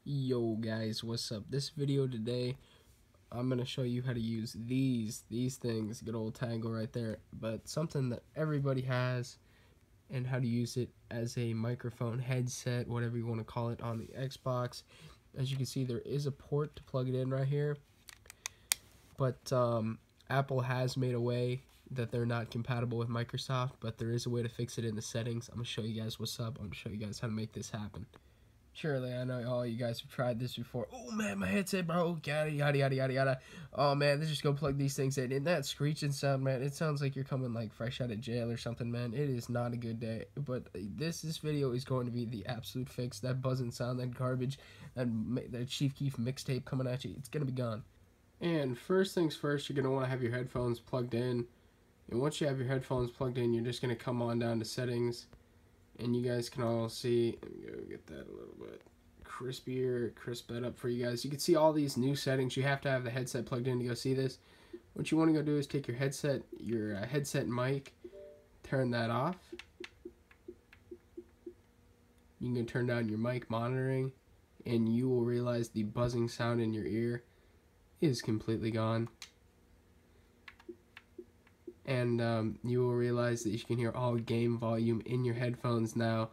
Yo guys, what's up? This video today, I'm gonna show you how to use these things. Good old Tangle right there, but something that everybody has, and how to use it as a microphone headset, whatever you want to call it, on the Xbox. As you can see, there is a port to plug it in right here, but Apple has made a way that they're not compatible with Microsoft, but there is a way to fix it in the settings. I'm gonna show you guys what's up. I'm gonna show you guys how to make this happen. Surely, I know all you guys have tried this before. Oh man, my headset broke. Yada yada yada yada yada. Oh man, let's just go plug these things in. And that screeching sound, man, it sounds like you're coming like fresh out of jail or something, man. It is not a good day. But this video is going to be the absolute fix. That buzzing sound, that garbage, that Chief Keef mixtape coming at you, it's gonna be gone. And first things first, you're gonna want to have your headphones plugged in. And once you have your headphones plugged in, you're just gonna come on down to settings. And you guys can all see, let me go get that a little bit crispier, crisp that up for you guys. You can see all these new settings. You have to have the headset plugged in to go see this. What you want to go do is take your headset mic, turn that off. You can turn down your mic monitoring, and you will realize the buzzing sound in your ear is completely gone. And you will realize that you can hear all game volume in your headphones now.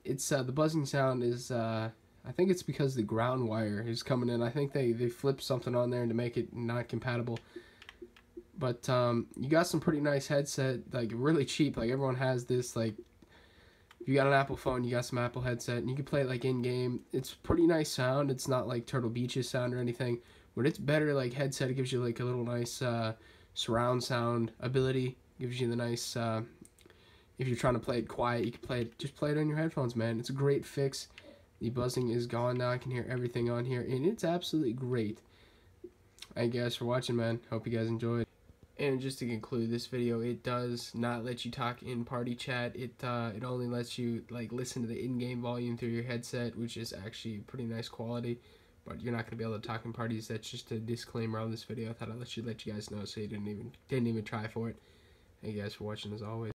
It's the buzzing sound is I think it's because the ground wire is coming in. I think they flipped something on there to make it not compatible. But you got some pretty nice headset, like really cheap. Like everyone has this. Like if you got an Apple phone, you got some Apple headset, and you can play it like in game. It's pretty nice sound. It's not like Turtle Beach's sound or anything, but it's better like headset. It gives you like a little nice surround sound ability. Gives you the nice if you're trying to play it quiet, you can just play it on your headphones, man. It's a great fix. The buzzing is gone now. I can hear everything on here, and it's absolutely great. Thank you guys for watching, man. Hope you guys enjoyed. And just to conclude this video, it does not let you talk in party chat. It only lets you like listen to the in-game volume through your headset, which is actually pretty nice quality. But you're not gonna be able to talk in parties. That's just a disclaimer on this video. I thought I'd let you guys know so you didn't even try for it. Thank you guys for watching as always.